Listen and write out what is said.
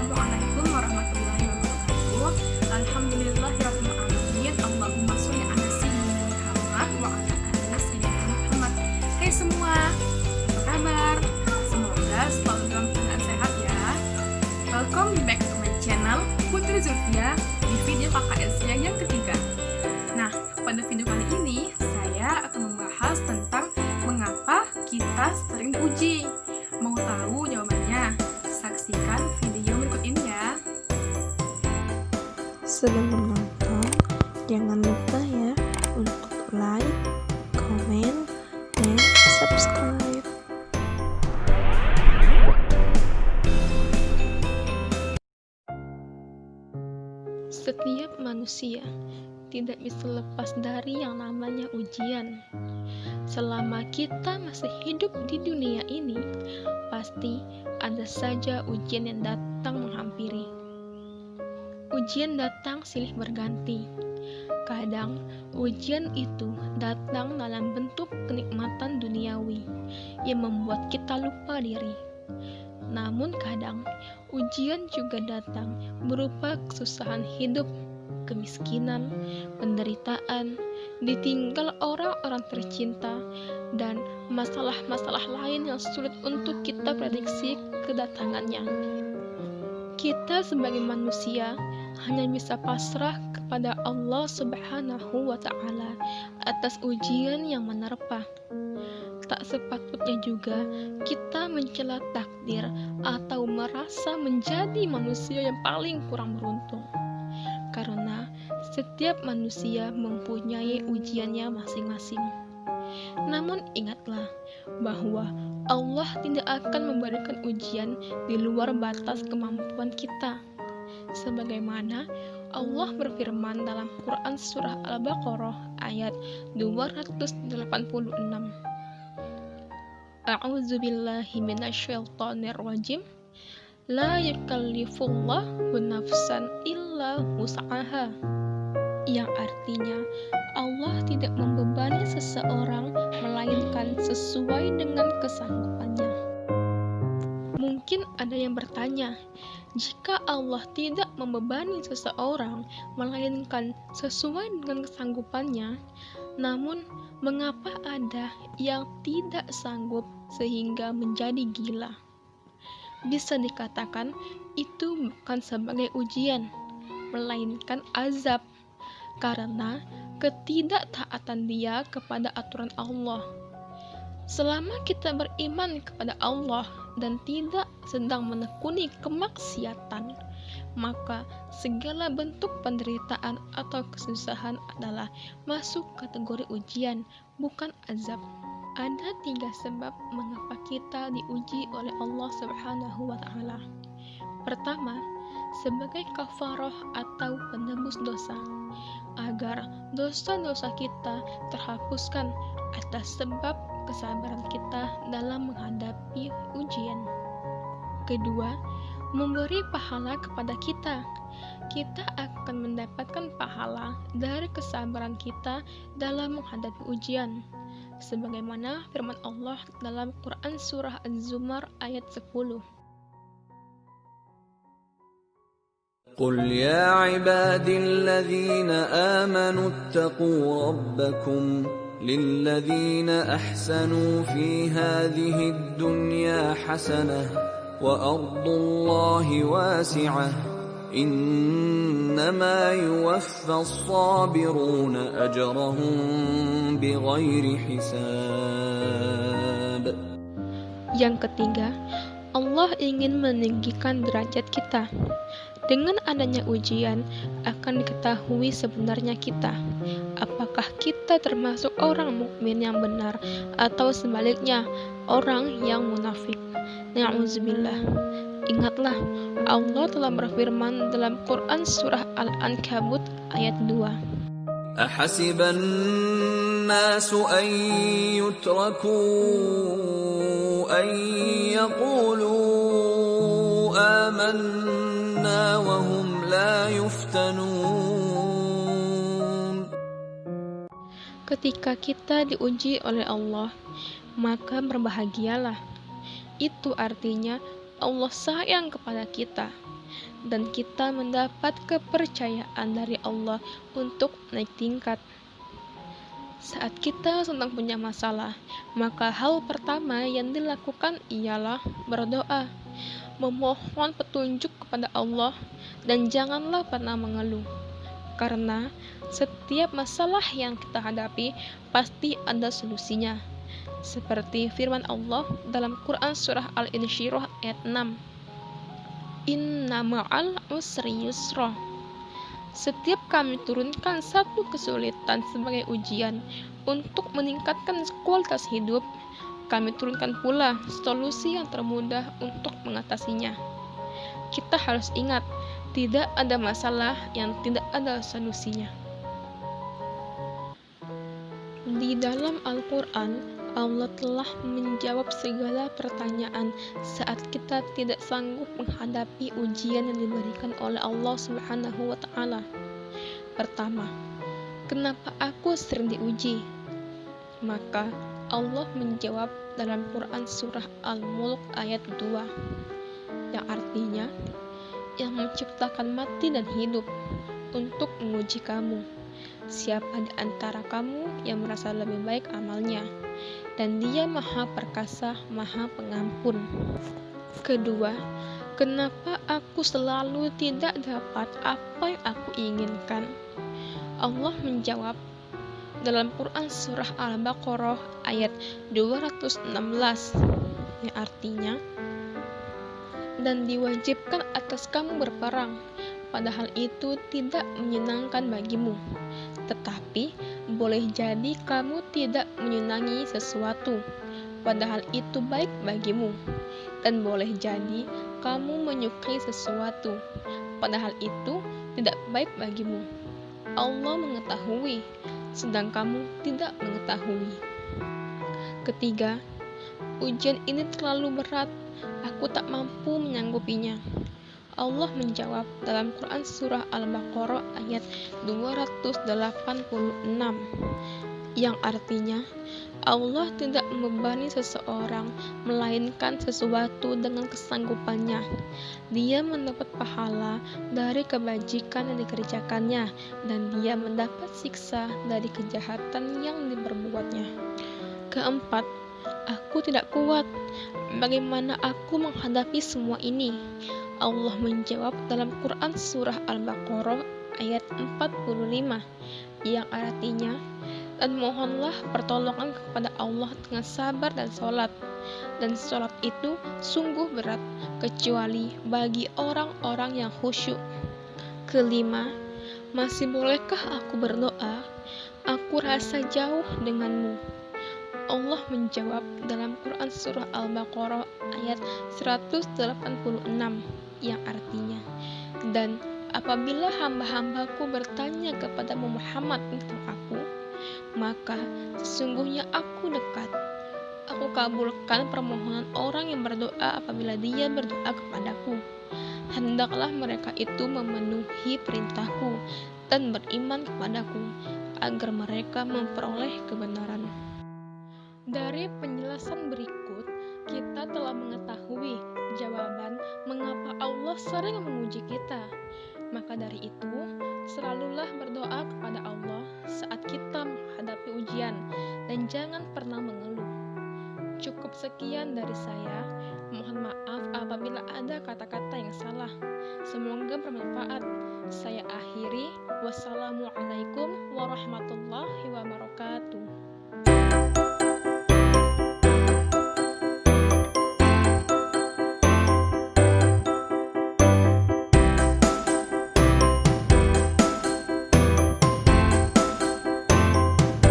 Assalamualaikum warahmatullahi wabarakatuh. Alhamdulillahirabbil alamin. Allahumma sholli ala sayyidina Muhammad wa ala ali sayyidina Muhammad. Hai semua, apa kabar? Semoga selalu dalam keadaan sehat ya. Welcome back to my channel Putri Zulfia di video KKS-nya yang ketiga. Nah, pada video kali ini saya akan membahas tentang mengapa kita sering diuji. Mau tahu jawabannya? Saksikan video berikut ini ya. Sebelum menonton, jangan lupa ya untuk like, komen, dan subscribe. Setiap manusia tidak bisa lepas dari yang namanya ujian. Selama kita masih hidup di dunia ini, pasti ada saja ujian yang datang menghampiri. Ujian datang silih berganti. Kadang ujian itu datang dalam bentuk kenikmatan duniawi yang membuat kita lupa diri. Namun kadang ujian juga datang berupa kesusahan hidup, kemiskinan, penderitaan, ditinggal orang-orang tercinta, dan masalah-masalah lain yang sulit untuk kita prediksi kedatangannya. Kita sebagai manusia hanya bisa pasrah kepada Allah Subhanahu wa Ta'ala atas ujian yang menerpa. Tak sepatutnya juga kita mencela takdir atau merasa menjadi manusia yang paling kurang beruntung. Karena setiap manusia mempunyai ujiannya masing-masing. Namun ingatlah bahwa Allah tidak akan memberikan ujian di luar batas kemampuan kita. Sebagaimana Allah berfirman dalam Quran Surah Al-Baqarah ayat 286. A'udzubillahi minasyaitonirrajim. La yukallifullahu nafsan illa wus'aha, yang artinya Allah tidak membebani seseorang melainkan sesuai dengan kesanggupannya. Mungkin ada yang bertanya, jika Allah tidak membebani seseorang melainkan sesuai dengan kesanggupannya, namun mengapa ada yang tidak sanggup sehingga menjadi gila? Bisa dikatakan itu bukan sebagai ujian, melainkan azab, karena ketidaktaatan dia kepada aturan Allah. Selama kita beriman kepada Allah dan tidak sedang menekuni kemaksiatan, maka segala bentuk penderitaan atau kesusahan adalah masuk kategori ujian, bukan azab. Ada 3 sebab mengapa kita diuji oleh Allah Subhanahu wa Ta'ala. Pertama, sebagai kafarah atau penebus dosa, agar dosa-dosa kita terhapuskan atas sebab kesabaran kita dalam menghadapi ujian. Kedua, memberi pahala kepada kita. Kita akan mendapatkan pahala dari kesabaran kita dalam menghadapi ujian. Sebagaimana firman Allah dalam Quran Surah Az-Zumar ayat 10. قل يا عبادي الذين آمنوا اتقوا ربكم للذين أحسنوا في هذه الدنيا حسنة وأرض الله واسعة إنما يوفى الصابرون أجرهم بغير حساب. Yang ketiga, Allah ingin meninggikan derajat kita. Dengan adanya ujian, akan diketahui sebenarnya kita. Apakah kita termasuk orang mukmin yang benar atau sebaliknya, orang yang munafik. Na'udzubillah. Ingatlah, Allah telah berfirman dalam Quran Surah Al-Ankabut ayat 2. أحسب الناس أن يتركوا أن يقولوا آمنا وهم لا يفتنون. Ketika kita diuji oleh Allah, maka berbahagialah. Itu artinya Allah sayang kepada kita. dan kita mendapat kepercayaan dari Allah untuk naik tingkat. Saat kita sedang punya masalah, maka hal pertama yang dilakukan ialah berdoa, memohon petunjuk kepada Allah, dan janganlah pernah mengeluh. Karena setiap masalah yang kita hadapi pasti ada solusinya. Seperti firman Allah dalam Quran surah Al-Insyirah ayat 6. Inna ma'al usri yusra. Setiap kami turunkan satu kesulitan sebagai ujian untuk meningkatkan kualitas hidup, kami turunkan pula solusi yang termudah untuk mengatasinya. Kita harus ingat, tidak ada masalah yang tidak ada solusinya. Di dalam Al-Quran, Allah telah menjawab segala pertanyaan saat kita tidak sanggup menghadapi ujian yang diberikan oleh Allah Subhanahu wa Ta'ala. Pertama, kenapa aku sering diuji? Maka Allah menjawab dalam Quran surah Al-Mulk ayat 2, yang artinya, yang menciptakan mati dan hidup untuk menguji kamu. Siapa di antara kamu yang merasa lebih baik amalnya? Dan Dia Maha Perkasa, Maha Pengampun. Kedua, kenapa aku selalu tidak dapat apa yang aku inginkan? Allah menjawab dalam Quran surah Al-Baqarah ayat 216, yang artinya, dan diwajibkan atas kamu berperang, padahal itu tidak menyenangkan bagimu. Tetapi boleh jadi kamu tidak menyenangi sesuatu, padahal itu baik bagimu. Dan boleh jadi kamu menyukai sesuatu, padahal itu tidak baik bagimu. Allah mengetahui, sedang kamu tidak mengetahui. Ketiga, ujian ini terlalu berat, aku tak mampu menyanggupinya. Allah menjawab dalam Quran surah Al-Baqarah ayat 286, yang artinya, Allah tidak membebani seseorang melainkan sesuatu dengan kesanggupannya. Dia mendapat pahala dari kebajikan yang dikerjakannya, dan dia mendapat siksa dari kejahatan yang diperbuatnya. Keempat, aku tidak kuat. Bagaimana aku menghadapi semua ini? Allah menjawab dalam Quran surah Al-Baqarah ayat 45, yang artinya, dan mohonlah pertolongan kepada Allah dengan sabar dan sholat. Dan sholat itu sungguh berat, kecuali bagi orang-orang yang khusyuk. Kelima, masih bolehkah aku berdoa? Aku rasa jauh denganmu. Allah menjawab dalam Quran surah Al-Baqarah ayat 186, yang artinya, dan apabila hamba-hambaku bertanya kepadamu Muhammad tentang aku, maka sesungguhnya aku dekat. Aku kabulkan permohonan orang yang berdoa apabila dia berdoa kepadaku. Hendaklah mereka itu memenuhi perintahku dan beriman kepadaku, agar mereka memperoleh kebenaran. Dari penjelasan berikut, kita telah mengetahui jawaban mengapa Allah sering menguji kita. Maka dari itu, selalulah berdoa kepada Allah saat kita menghadapi ujian, dan jangan pernah mengeluh. Cukup sekian dari saya. Mohon maaf apabila ada kata-kata yang salah. Semoga bermanfaat. Saya akhiri. Wassalamualaikum warahmatullahi wabarakatuh.